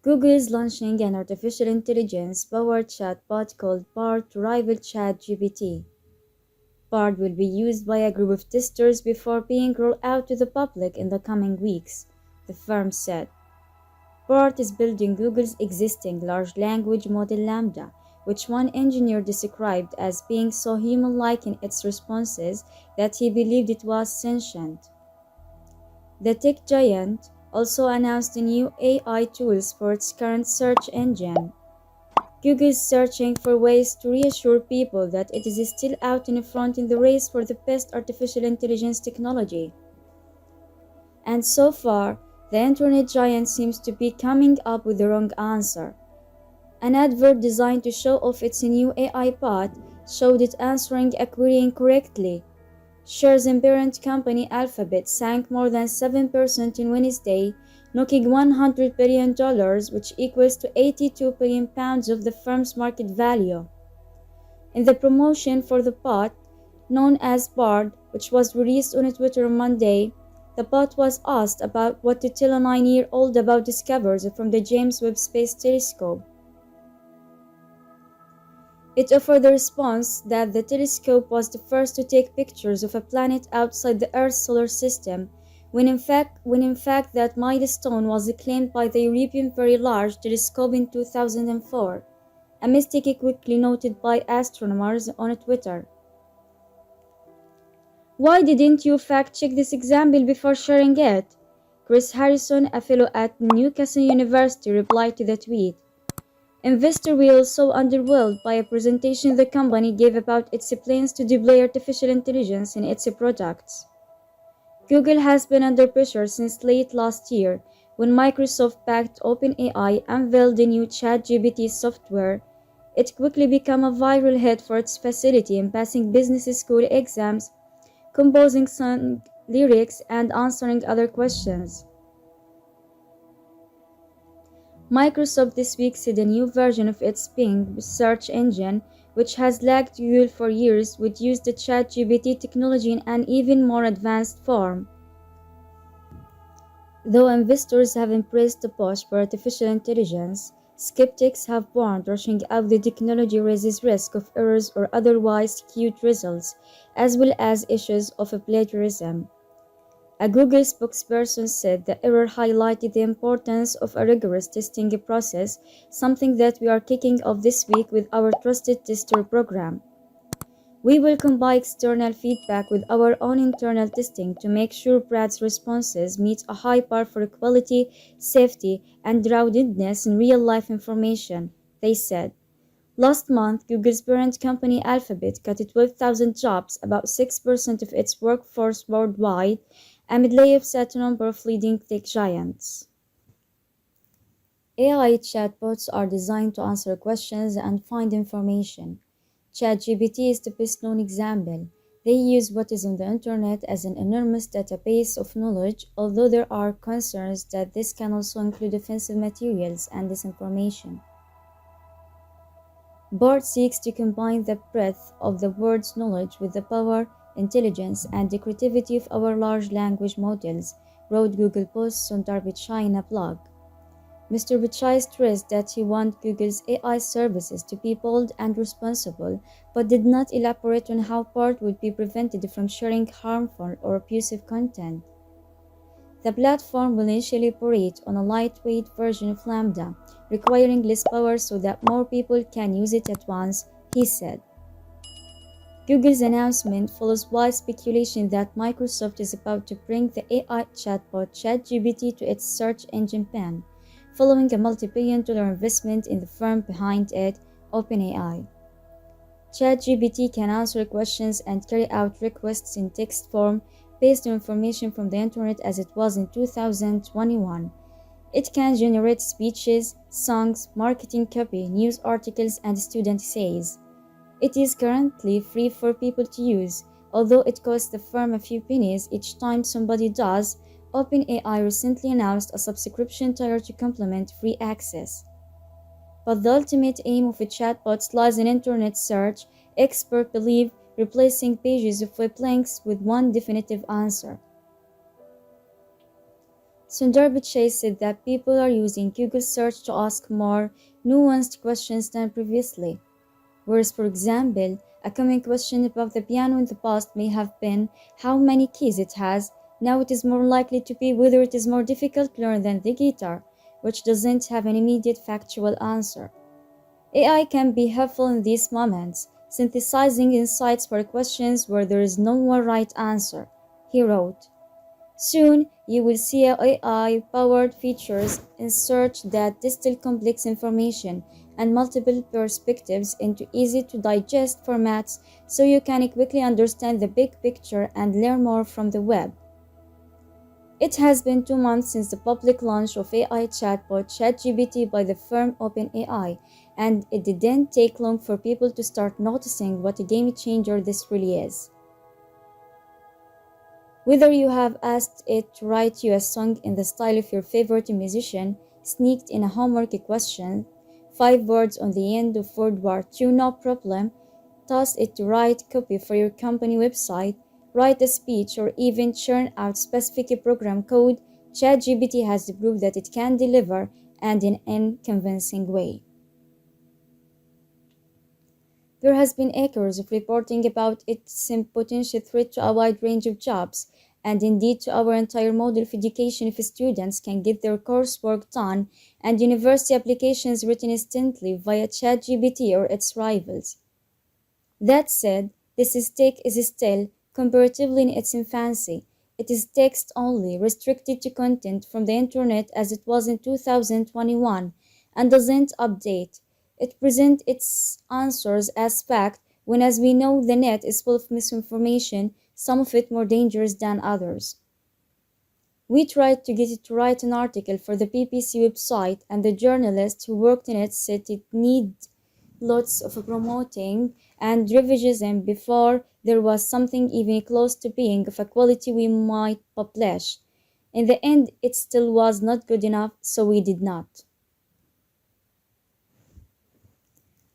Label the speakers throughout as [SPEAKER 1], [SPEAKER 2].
[SPEAKER 1] Google is launching an artificial intelligence-powered chatbot called Bard to rival ChatGPT. Bard will be used by a group of testers before being rolled out to the public in the coming weeks, the firm said. Bard is building Google's existing large language model Lambda, which one engineer described as being so human-like in its responses that he believed it was sentient. The tech giant also announced new AI tools for its current search engine. Google is searching for ways to reassure people that it is still out in front in the race for the best artificial intelligence technology. And so far, the internet giant seems to be coming up with the wrong answer. An advert designed to show off its new AI bot showed it answering a query incorrectly. Shares in parent company Alphabet sank more than 7% in Wednesday, knocking $100 billion, which equals to £82 billion of the firm's market value. In the promotion for the bot, known as Bard, which was released on Twitter on Monday, the bot was asked about what to tell a 9-year-old about discoveries from the James Webb Space Telescope. It offered the response that the telescope was the first to take pictures of a planet outside the Earth's solar system, when in fact that milestone was claimed by the European Very Large Telescope in 2004, a mistake quickly noted by astronomers on Twitter. Why didn't you fact-check this example before sharing it? Chris Harrison, a fellow at Newcastle University, replied to the tweet. Investors were also underwhelmed by a presentation the company gave about its plans to deploy artificial intelligence in its products. Google has been under pressure since late last year when Microsoft-backed OpenAI unveiled the new ChatGPT software. It quickly became a viral hit for its facility in passing business school exams, composing song lyrics, and answering other questions. Microsoft this week said a new version of its Bing search engine, which has lagged Google for years, would use the ChatGPT technology in an even more advanced form. Though investors have embraced the push for artificial intelligence, skeptics have warned rushing out the technology raises risk of errors or otherwise skewed results, as well as issues of plagiarism. A Google spokesperson said the error highlighted the importance of a rigorous testing process, something that we are kicking off this week with our Trusted Tester program. We will combine external feedback with our own internal testing to make sure Brad's responses meet a high bar for quality, safety, and groundedness in real-life information, they said. Last month, Google's parent company Alphabet cut 12,000 jobs, about 6% of its workforce worldwide, amid layoffs at a number of leading tech giants. AI chatbots are designed to answer questions and find information. ChatGPT is the best-known example. They use what is on the internet as an enormous database of knowledge, although there are concerns that this can also include offensive materials and disinformation. Bard seeks to combine the breadth of the word's knowledge with the power, intelligence, and the creativity of our large language models, wrote Google Posts on Darby China blog. Mr. Pichai stressed that he wanted Google's AI services to be bold and responsible, but did not elaborate on how Bard would be prevented from sharing harmful or abusive content. The platform will initially operate on a lightweight version of Lambda, requiring less power so that more people can use it at once, he said. Google's announcement follows wide speculation that Microsoft is about to bring the AI chatbot ChatGPT to its search engine pen, following a multi-billion-dollar investment in the firm behind it, OpenAI. ChatGPT can answer questions and carry out requests in text form based on information from the internet as it was in 2021. It can generate speeches, songs, marketing copy, news articles, and student essays. It is currently free for people to use, although it costs the firm a few pennies each time somebody does. OpenAI recently announced a subscription tier to complement free access. But the ultimate aim of a chatbot lies in internet search, experts believe, replacing pages of web links with one definitive answer. Sundar Pichai said that people are using Google search to ask more nuanced questions than previously. Whereas, for example, a common question about the piano in the past may have been how many keys it has, now it is more likely to be whether it is more difficult to learn than the guitar, which doesn't have an immediate factual answer. AI can be helpful in these moments, synthesizing insights for questions where there is no one right answer, he wrote. Soon, you will see AI-powered features in search that distill complex information and multiple perspectives into easy-to-digest formats so you can quickly understand the big picture and learn more from the web. It has been 2 months since the public launch of AI chatbot ChatGPT by the firm OpenAI, and it didn't take long for people to start noticing what a game changer this really is. Whether you have asked it to write you a song in the style of your favorite musician, sneaked in a homework question, 5 words on the end of World War II, no problem, tasked it to write copy for your company website, write a speech, or even churn out specific program code, ChatGPT has proved that it can deliver and in an convincing way. There has been acres of reporting about its potential threat to a wide range of jobs, and indeed to our entire model of education if students can get their coursework done and university applications written instantly via ChatGPT or its rivals. That said, this tech is still, comparatively in its infancy. It is text only, restricted to content from the internet as it was in 2021, and doesn't update. It presents its answers as fact when, as we know, the net is full of misinformation, some of it more dangerous than others. We tried to get it to write an article for the BBC website, and the journalist who worked in it said it needed lots of promoting and revision before there was something even close to being of a quality we might publish. In the end, it still was not good enough, so we did not.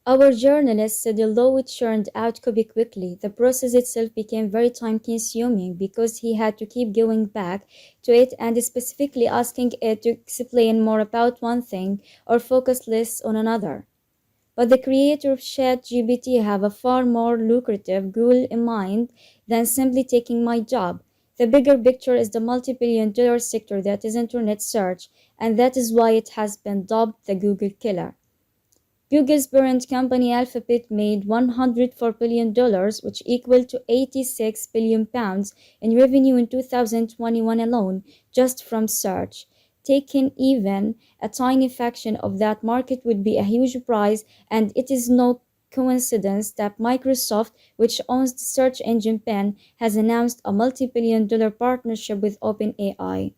[SPEAKER 1] Our journalist said although it churned out copy quickly, the process itself became very time consuming because he had to keep going back to it and specifically asking it to explain more about one thing or focus less on another. But the creator of ChatGPT have a far more lucrative goal in mind than simply taking my job. The bigger picture is the multi-billion-dollar sector that is internet search, and that is why it has been dubbed the Google killer. Google's parent company Alphabet made $104 billion, which equal to £86 billion in revenue in 2021 alone, just from search. Taking even a tiny fraction of that market would be a huge prize, and it is no coincidence that Microsoft, which owns the search engine Bing, has announced a multi-billion-dollar partnership with OpenAI.